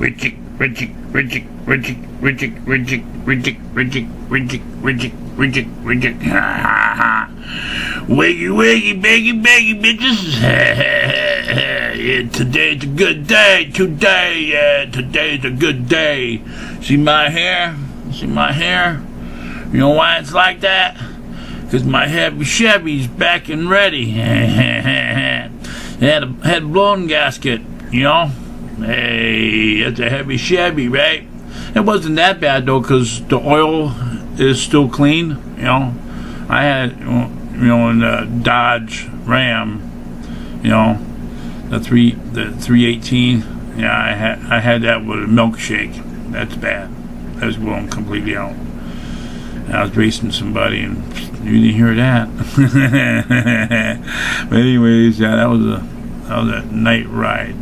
Wiggy, wiggy, baggy, baggy, bitches. Yeah, today's a good day. Today's a good day. See my hair? See my hair? You know why it's like that? Because my heavy Chevy's back and ready. Had a blown gasket, you know? Hey, it's a heavy Chevy, right? It wasn't that bad, though, because the oil is still clean, you know? I had, in the Dodge Ram, you know, the 318. Yeah, I had that with a milkshake. That's bad. That was blown completely out. I was racing somebody, and you didn't hear that. But anyways, yeah, that was a night ride.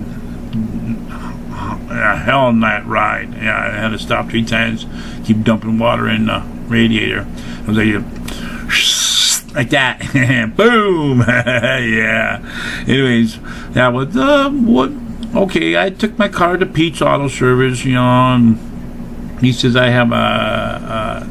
A hell night ride. Yeah, I had to stop 3 times, keep dumping water in the radiator. I was like that. Boom. Yeah. Anyways, that was what. Okay, I took my car to Pete's Auto Service. You know, and he says I have a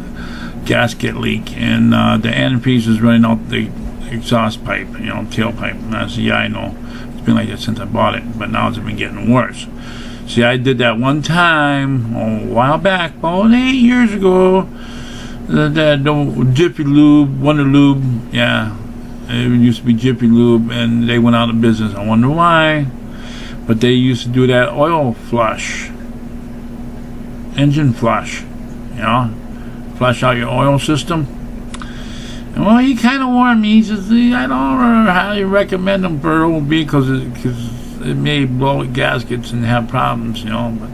gasket leak, and the antifreeze is running out the exhaust pipe. You know, tailpipe. And I said, yeah, I know. It's been like that since I bought it, but now it's been getting worse. See, I did that one time a while back, about 8 years ago. The Jiffy Lube, Wonder Lube, yeah, it used to be Jiffy Lube, and they went out of business. I wonder why, but they used to do that oil flush, engine flush, you know, flush out your oil system. And well, he kind of warned me. He says, I don't highly recommend them for OB because it may blow gaskets and have problems, you know, but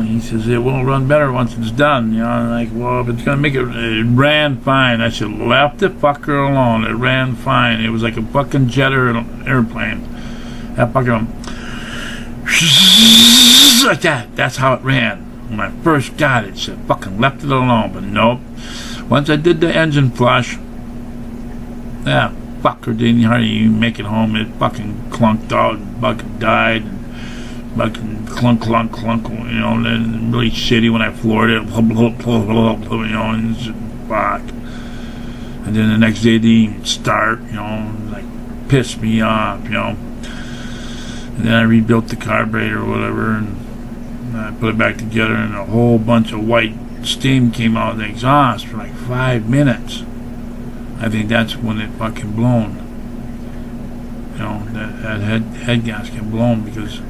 he says it will run better once it's done. You know, I'm like, well, if it's gonna make it ran fine. I should have left the fucker alone. It ran fine. It was like a fucking jet or an airplane. That fucker like that. That's how it ran. When I first got it, should have fucking left it alone. But nope. Once I did the engine flush, that fucker didn't hardly even make it home. It fucking clunked out, fucking died. Fucking clunk, you know, and then really shitty when I floored it, you know, and just, fuck. And then the next day it didn't even start, you know, like, pissed me off, you know. And then I rebuilt the carburetor or whatever, and I put it back together, and a whole bunch of white steam came out of the exhaust for like 5 minutes. I think that's when it fucking blown. You know, that head gasket blown because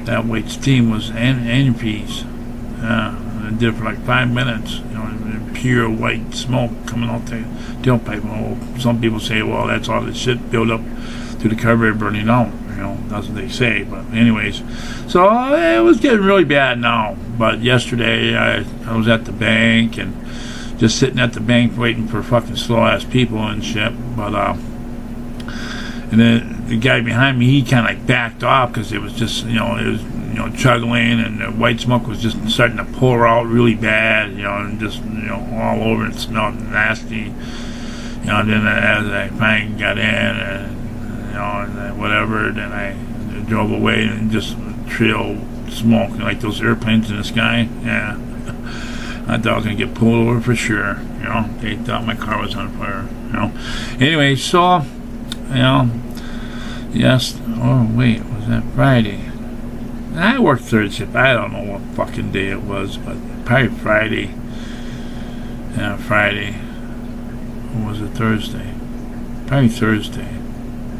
that white steam was antifreeze. It did for like 5 minutes. You know, pure white smoke coming out the tailpipe. Well, some people say, well, that's all the shit built up through the carburetor burning out. You know, that's what they say. But anyways, so it was getting really bad now. But yesterday I was at the bank and just sitting at the bank waiting for fucking slow ass people and shit. But and then the guy behind me, he kind of like backed off because it was just, it was, chuggling, and the white smoke was just starting to pour out really bad, and just, all over. It smelled nasty. And then as I finally got in, and whatever, then I drove away and just trail smoke like those airplanes in the sky. Yeah, I thought I was gonna get pulled over for sure. They thought my car was on fire. Anyway, so. Yes. Oh, wait. Was that Friday? I worked third shift. I don't know what fucking day it was, but probably Friday. Yeah, Friday. Or was it Thursday? Probably Thursday.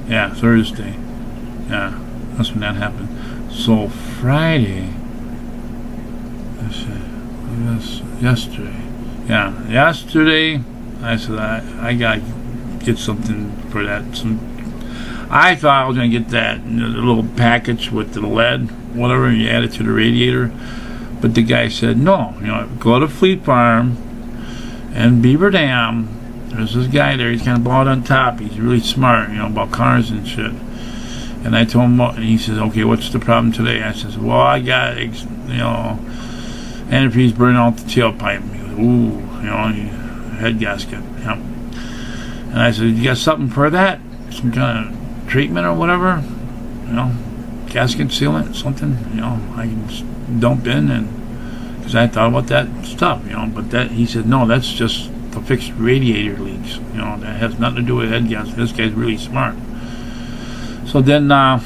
Yeah, Thursday. Yeah, that's when that happened. So Friday. That's yesterday. Yeah, yesterday. I said I gotta get something for that. I thought I was going to get that the little package with the lead, whatever, and you add it to the radiator. But the guy said, no, go to Fleet Farm and Beaver Dam. There's this guy there, he's kind of bald on top. He's really smart, about cars and shit. And I told him, and he says, okay, what's the problem today? I says, well, I got, antifreeze burning out the tailpipe. He goes, ooh, head gasket. Yep. And I said, you got something for that? Some kind of treatment or whatever? gasket sealant, something, I can just dump in, and because I thought about that stuff, but that he said no, that's just to fix radiator leaks, that has nothing to do with head gasket. This guy's really smart. So then I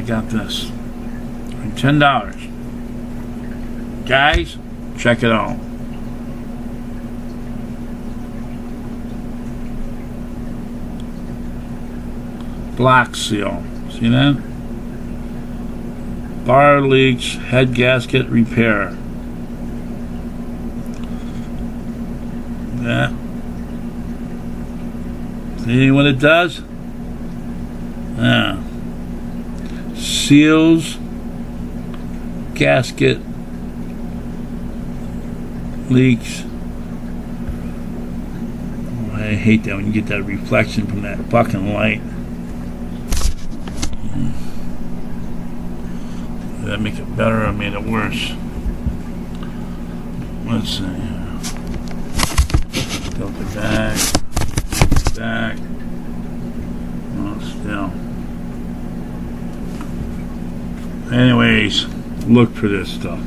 got this for $10. Guys, check it out. Block seal. See that? Bar leaks, head gasket repair. That. See what it does? Seals gasket leaks. Oh, I hate that when you get that reflection from that fucking light. Did that make it better or made it worse? Let's see. Tilt it back. Oh, still. Anyways, look for this stuff.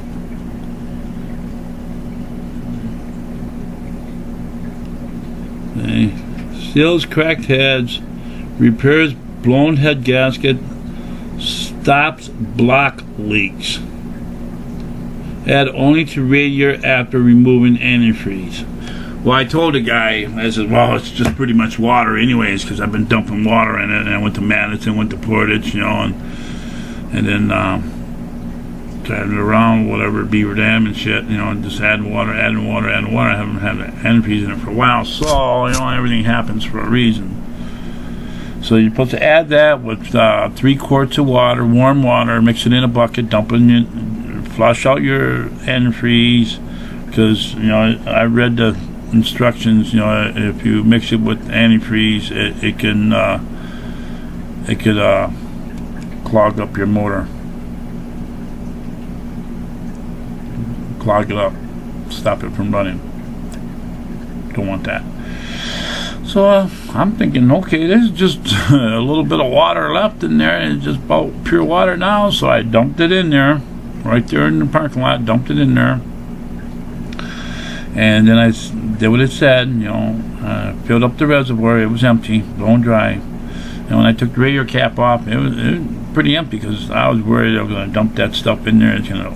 Okay. Seals cracked heads, repairs blown head gasket, stops block leaks. Add only to radiator after removing antifreeze. Well, I told the guy, I said, well, it's just pretty much water anyways, because I've been dumping water in it, and I went to Madison, went to Portage, and then driving around, whatever, Beaver Dam and shit, and just adding water. I haven't had antifreeze in it for a while, so, everything happens for a reason. So you're supposed to add that with 3 quarts of water, warm water, mix it in a bucket, dump it in, flush out your antifreeze, because, I read the instructions, if you mix it with antifreeze, it could clog up your motor. Clog it up. Stop it from running. Don't want that. So I'm thinking, okay, there's just a little bit of water left in there, and it's just about pure water now, so I dumped it in there, right there in the parking lot, dumped it in there. And then I did what it said, filled up the reservoir. It was empty, blown dry. And when I took the radiator cap off, it was pretty empty, because I was worried I was going to dump that stuff in there. It's going to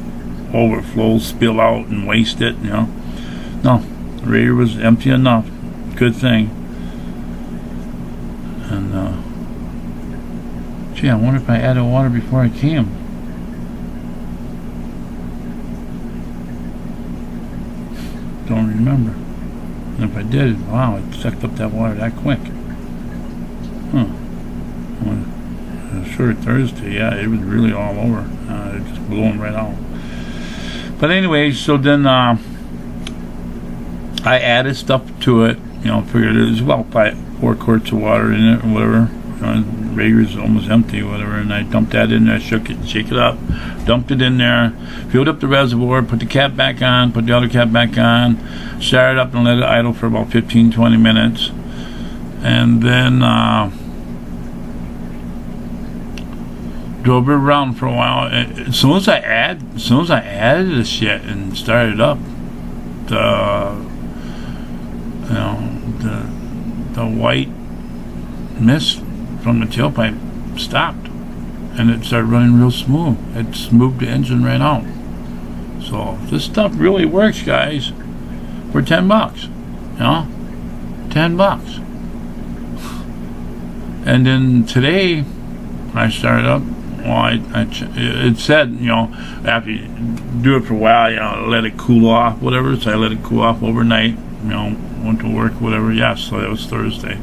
overflow, spill out, and waste it. No, the radiator was empty enough. Good thing. And gee, I wonder if I added water before I came. Don't remember. And if I did, wow, it sucked up that water that quick. Sure, Thursday, yeah, it was really all over. It just blowing right out. But anyway, so then I added stuff to it. Figured it was about 4 quarts of water in it or whatever. The radiator's almost empty or whatever, and I dumped that in there, shake it up, dumped it in there, filled up the reservoir, put the cap back on, put the other cap back on, started up and let it idle for about 15-20 minutes, and then drove it around for a while. As soon as I added the shit and started up, the white mist from the tailpipe stopped, and it started running real smooth. It smoothed the engine right out. So this stuff really works, guys, for $10. $10. And then today I started up. Well, it said, after you do it for a while, let it cool off, whatever. So I let it cool off overnight, went to work, whatever. Yeah, so that was Thursday.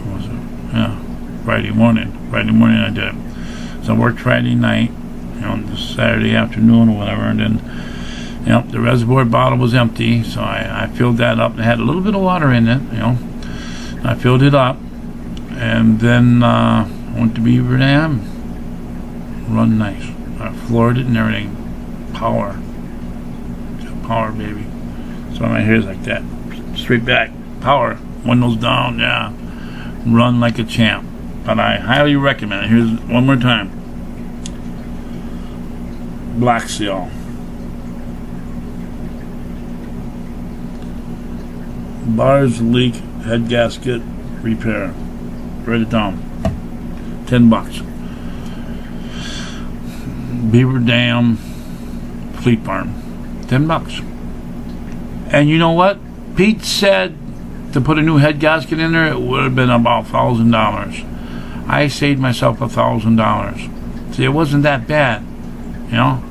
What was it? Yeah, Friday morning. Friday morning I did it. So I worked Friday night, Saturday afternoon or whatever, and then, the reservoir bottle was empty, so I filled that up. It had a little bit of water in it, I filled it up, and then went to Beaver Dam. Run nice. I floored it and everything. Power. Power, baby. So my hair's like that. Straight back. Power. Windows down. Yeah. Run like a champ. but I highly recommend it. Here's one more time. Black Seal. Bars leak, head gasket repair. Write it down. $10. Beaver Dam Fleet Farm. $10. And you know what? Pete said to put a new head gasket in there, it would have been about $1,000. I saved myself $1,000. See, it wasn't that bad, you know.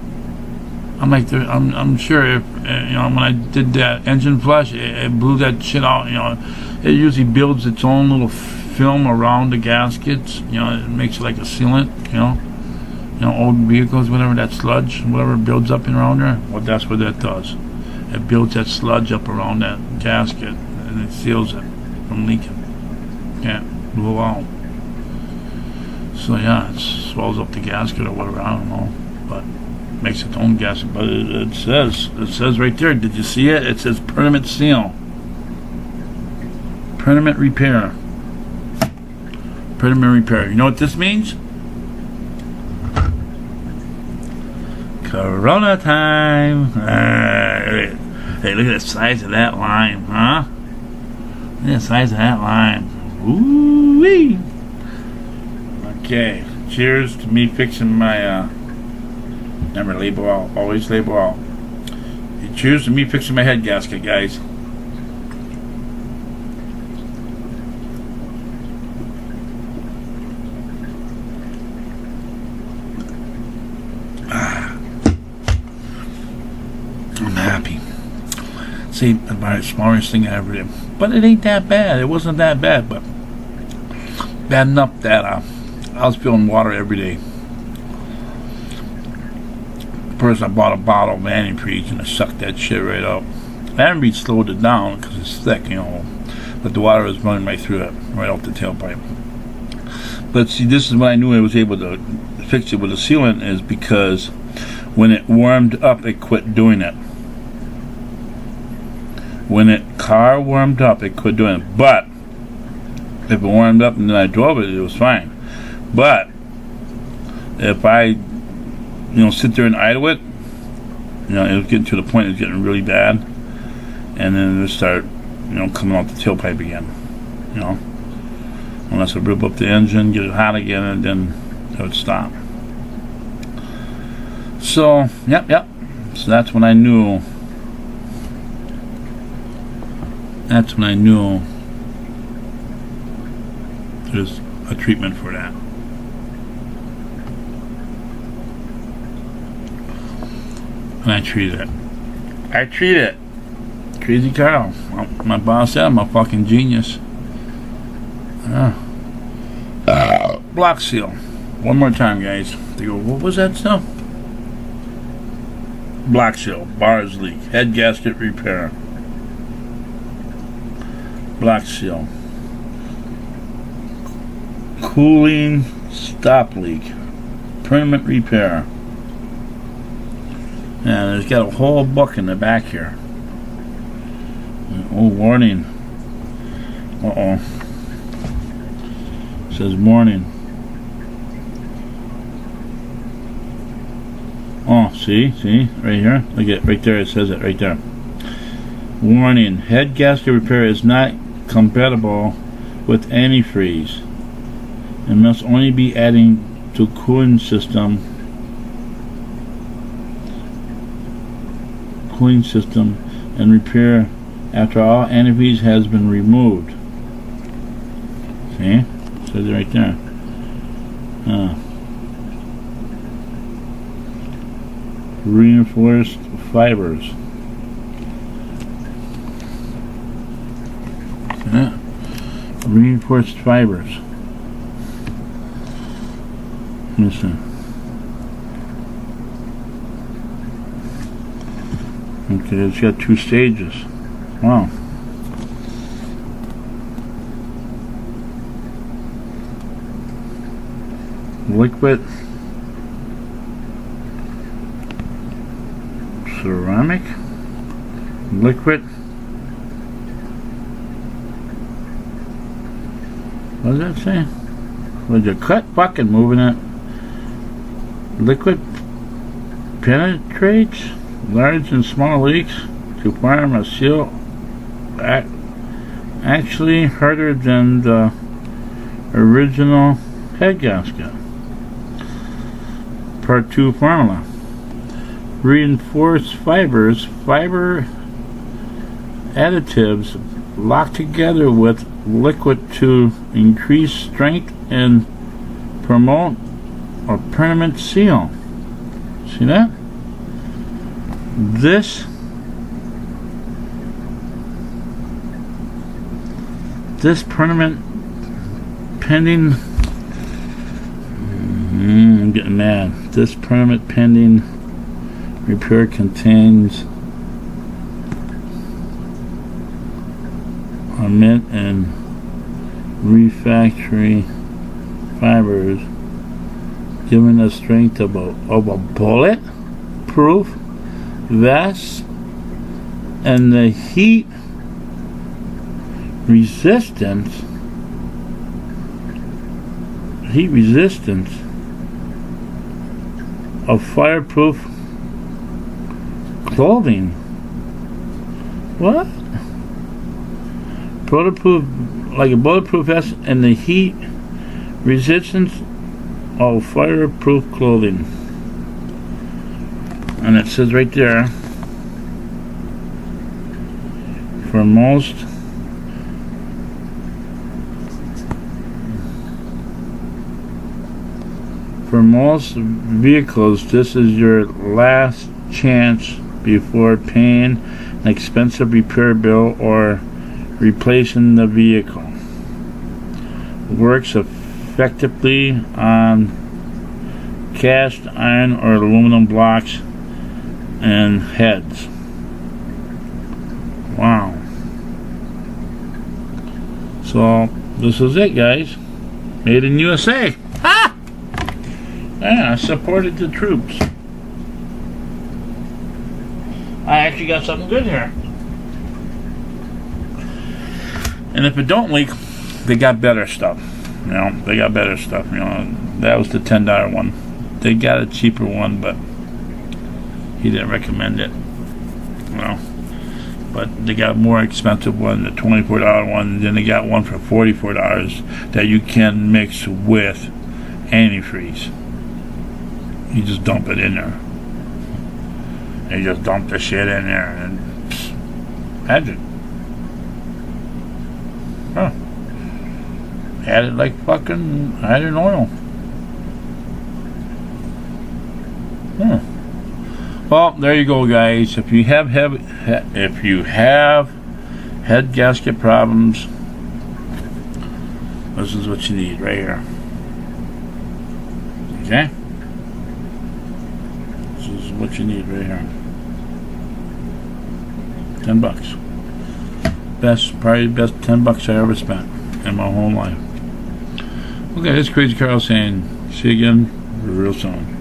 I'm sure if you know, when I did that engine flush, it blew that shit out. You know, it usually builds its own little film around the gaskets. You know, it makes it like a sealant. You know, old vehicles, whatever, that sludge, whatever builds up in around there. Well, that's what that does. It builds that sludge up around that gasket, and it seals it from leaking. Can't blow out. So yeah, it swells up the gasket or whatever. I don't know, but makes its own gasket. But it says right there. Did you see it? It says permanent seal, permanent repair, permanent repair. You know what this means? Corona time. Hey, look at the size of that lime, huh? Look at the size of that lime. Ooh-wee. Okay, cheers to me fixing my, remember, label out. Always label out. Cheers to me fixing my head gasket, guys. I'm happy. See, about the smallest thing I ever did. But it ain't that bad. It wasn't that bad, but bad enough that I was filling water every day. First, I bought a bottle of antifreeze and I sucked that shit right up. Antifreeze slowed it down because it's thick, you know, but the water was running right through it, right off the tailpipe. But see, this is when I knew I was able to fix it with a sealant, is because when it warmed up, it quit doing it. When it car warmed up, it quit doing it. But if it warmed up and then I drove it, it was fine. But if I, sit there and idle it, it was getting to the point it was getting really bad, and then it would start, coming out the tailpipe again. Unless I rip up the engine, get it hot again, and then it would stop. So, yep. So that's when I knew. That's when I knew there's a treatment for that. And I treat it. Crazy Carl. My boss said I'm a fucking genius. Block seal. One more time, guys. They go, what was that stuff? Block seal. Bars leak. Head gasket repair. Block seal. Cooling stop leak. Permanent repair. Yeah, there's got a whole book in the back here. Oh, warning. Uh-oh. It says warning. Oh, see? Right here? Look at it, right there, it says it right there. Warning. Head gasket repair is not compatible with antifreeze and must only be adding to cooling system and repair after all antifreeze has been removed. See? It says it right there. Reinforced fibers. Yeah. Reinforced fibers. Listen. Okay, it's got 2 stages. Wow. Liquid. Ceramic. Liquid. What does that say? Would you cut fucking moving it? Liquid penetrates large and small leaks to form a seal actually harder than the original head gasket. Part 2 formula. Reinforced fibers, fiber additives locked together with liquid to increase strength and promote a permanent seal. See that? This permanent pending I'm getting mad. This permanent pending repair contains a mint and refractory fibers, giving the strength of a bullet-proof vest and the heat resistance of fireproof clothing. What? Bulletproof, like a bulletproof vest and the heat resistance of fireproof clothing. And it says right there, for most vehicles, this is your last chance before paying an expensive repair bill or replacing the vehicle. Works effectively on cast iron or aluminum blocks and heads. Wow. So this is it, guys. Made in USA. Ha! Yeah, I supported the troops. I actually got something good here. And if it don't leak, they got better stuff. You know, they got better stuff. You know, that was the $10 one. They got a cheaper one, but he didn't recommend it. You know, but they got a more expensive one, the $24 one. And then they got one for $44 that you can mix with antifreeze. You just dump it in there. You just dump the shit in there and magic. Huh. Add it like fucking adding oil. Well, there you go, guys. If you have head gasket problems, this is what you need right here. Okay? This is what you need right here. $10. Probably best $10 I ever spent in my whole life. Okay, this is Crazy Carl saying, see you again real soon.